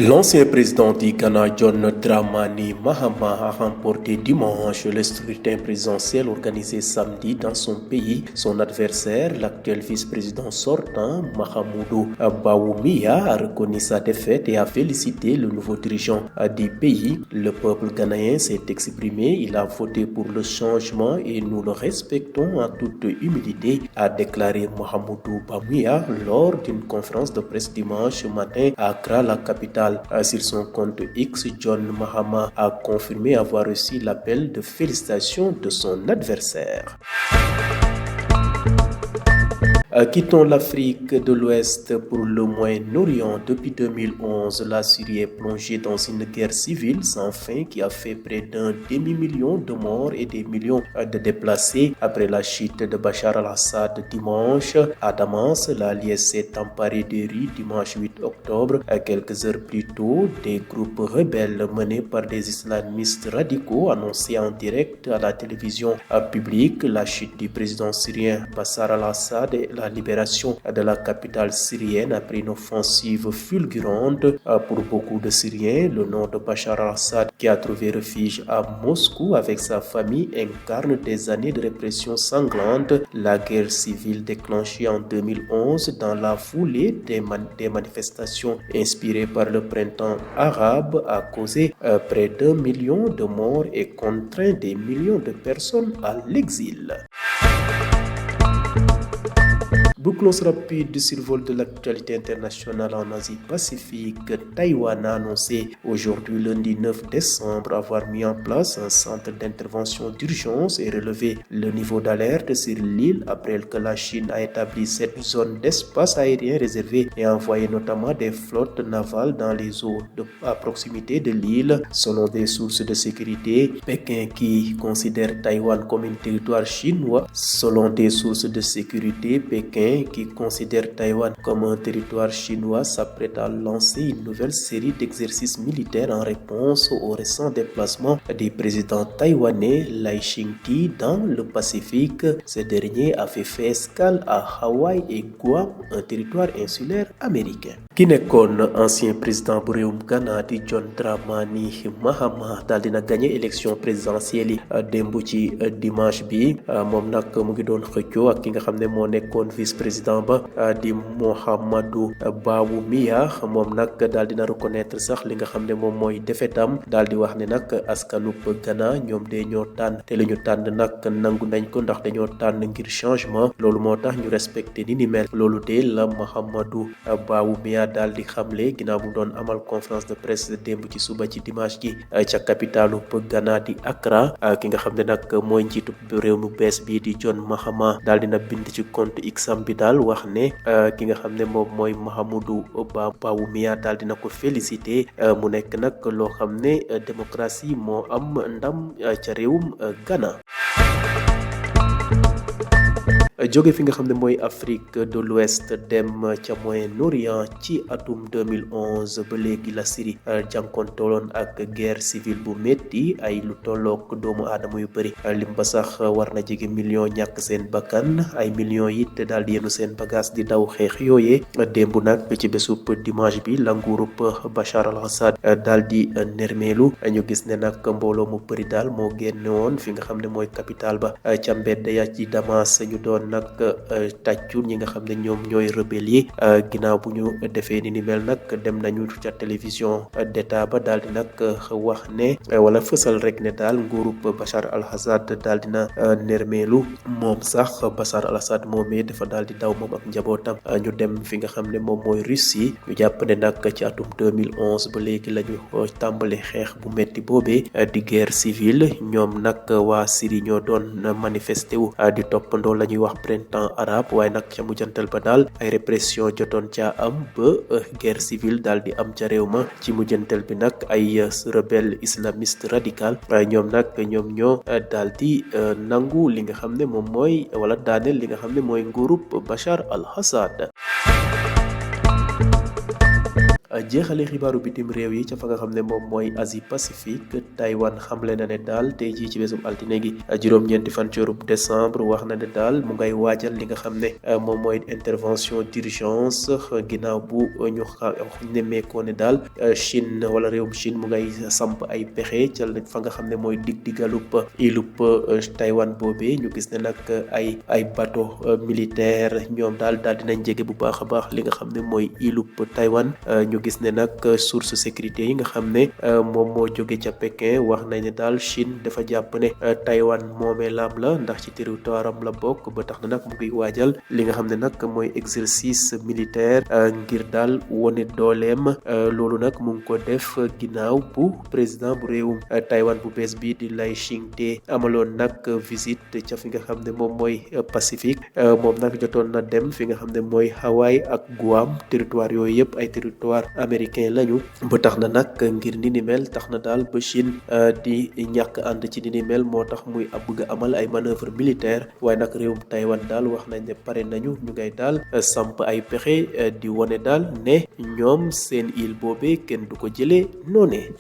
L'ancien président du Ghana, John Dramani Mahama, a remporté dimanche le scrutin présidentiel organisé samedi dans son pays. Son adversaire, l'actuel vice-président sortant, Mahamudu Bawumia, a reconnu sa défaite et a félicité le nouveau dirigeant du pays. Le peuple ghanéen s'est exprimé, il a voté pour le changement et nous le respectons en toute humilité, a déclaré Mahamudu Bawumia lors d'une conférence de presse dimanche matin à Accra, la capitale. Sur son compte X, John Mahama a confirmé avoir reçu l'appel de félicitations de son adversaire. Quittons l'Afrique de l'Ouest pour le Moyen-Orient. Depuis 2011, la Syrie est plongée dans une guerre civile sans fin qui a fait près d'un demi-million de morts et des millions de déplacés. Après la chute de Bachar al-Assad dimanche à Damas, l'Alliance s'est emparée des rues dimanche 8 octobre. Quelques heures plus tôt, des groupes rebelles menés par des islamistes radicaux annonçaient en direct à la télévision publique la chute du président syrien Bachar al-Assad et la libération de la capitale syrienne après une offensive fulgurante. Pour beaucoup de Syriens, le nom de Bachar al-Assad, qui a trouvé refuge à Moscou avec sa famille, incarne des années de répression sanglante. La guerre civile déclenchée en 2011 dans la foulée des manifestations inspirées par le printemps arabe a causé près d'1 million de morts et contraint des millions de personnes à l'exil. Bouclons rapide du survol de l'actualité internationale en Asie-Pacifique. Taïwan a annoncé aujourd'hui lundi 9 décembre avoir mis en place un centre d'intervention d'urgence et relevé le niveau d'alerte sur l'île après que la Chine a établi cette zone d'espace aérien réservé et envoyé notamment des flottes navales dans les eaux à proximité de l'île. Selon des sources de sécurité, Pékin qui considère Taïwan comme un territoire chinois. Selon des sources de sécurité, Pékin qui considère Taïwan comme un territoire chinois s'apprête à lancer une nouvelle série d'exercices militaires en réponse au récent déplacement du président taïwanais Lai Ching-te dans le Pacifique. Ce dernier avait fait escale à Hawaï et Guam, un territoire insulaire américain. Ki nekkoon ancien président bu réewum Ghana di John Dramani Mahama daal dina gagné élection présidentielle yi démb ci dimanche bi moom nag mu ngi doon xëccoo ak ki nga xam ne moo nekkoon vice-président ba di Mahamudu Bawumia. moom nag daal dina reconnaître sax li nga xam ne moom mooy defetam, daal di wax ne nag askanub Ghana ñoom de ñoo tànn te li ñu tànn nag nangu nañ ko ndax dañoo tànn ngir changement, loolu moo tax ñu respecté ni mel. loolu de la Mahamudu Bawumia daal di xamle ginnaaw bu doon amal conférence de presse démb ci suba ci dimanche gi ca capitalu Ghana di Accra. ki nga xam ne nag mooy njiitu réew mu bees bii di John Mahama daal dina bind ci compte X-am bi daal wax ne ki nga xam ne moom mooy Mahamudu Bawumia daal dina ko félicité. mu nekk nag loo xam ne démocratie moo am ndam ca réewum Ghana. jóge fi nga xam ne mooy Afrique de l'Ouest dem ca Moyen-Orient ci atum 2011 ba léegi la Syrie jànkoonteeloon ak guerre civile bu métti, ay lu tollook doomu aadama yu bëri lim ba sax war na jege million ñàkk seen bakkan, ay millions it daal di yenu seen bagage di daw xeex yooyee. démb nag ci bésub dimanche bi la nguurub Bachar al-Assad daal di nermeelu. ñu gis ne nag mbooloo mu bëri daal moo génne woon fi nga xam ne mooy capitale ba ca mbedd ya ci Damas. ñu doon nag tàccu ñi nga xam ne ñoom ñooy rebelle yi. ginnaaw bu ñu defee ni mel nag dem nañu ca télévision d'état ba daal di nag wax ne wala fësal rek ne daal nguurub Bachar al-Assad daal dina nermeelu. moom sax Bachar al-Assad moomee dafa daal di daw moom ak njabootam ñu dem fi nga xam ne moom mooy Russie. ñu jàpp ne nag ci atum 2011 ba léegi la ñu tàmbali xeex bu metti boobee di guerre civile. ñoom nag waa Syrie ñoo doon manifesté wu di toppandoo la ñuy wax printemps arabe, waaye nag ca mujjantal ba daal ay répression jotoon ca am ba guerre civile daal di am ca réew ma. ci mujjantal bi nag ay rebelle islamiste radical ñoom nag ñoom ñoo daal di nangu li nga xam ne moom mooy wala daaneel li nga xam ne mooy nguurub Bachar al-Assad. jeexale xibaaru bitim réew yi ca fa nga xam ne moom mooy Asie Pacifique Taïwan xamle na ne daal tey jii ci bésub altine gi juróom-ñeenti fan ci weerub décembre wax na ne daal mu ngay waajal li nga xam ne moom mooy intervention d'urgence ginnaaw bu ñu nemmeekoo ne daal Chine wala réewum Chine mu ngay samp ay pexe ca fa nga xam ne mooy dig-digalub ilub Taïwan boobee ñu gis ne nag ay bateau militaire ñoom daal dinañ jege bu baax a baax li nga xam ne mooy ilub Taïwan ñu gis ne nag source sécurité yi nga xam ne moom moo jóge ca Pékin wax nañ ne daal Chine dafa jàpp ne Taïwan moomee laam la ndax ci territoire am la bokk ba tax na nag mu ngi waajal li nga xam ne nag mooy exercice militaire ngir daal wone dooleem loolu nag mu ngi ko def ginnaaw bu président bu réewum Taïwan bu bees bi di Lai Ching-te amaloon nag visite ca fi nga xam ne moom mooy Pacifique moom nag jotoon na dem fi nga xam ne mooy Hawaï ak Guam territoire yooyu yëpp ay territoire américain lañu ba tax na nag ngir ni ni mel tax na daal ba Chine di ñàkk ànd ci ni ni mel moo tax muy bëgg a amal ay manœuvre militaire waaye nag réewum Taïwan daal wax nañ ne pare nañu ñu ngay daal samp ay pexe di wone daal ne ñoom seen île boobee kenn du ko jëlee noonee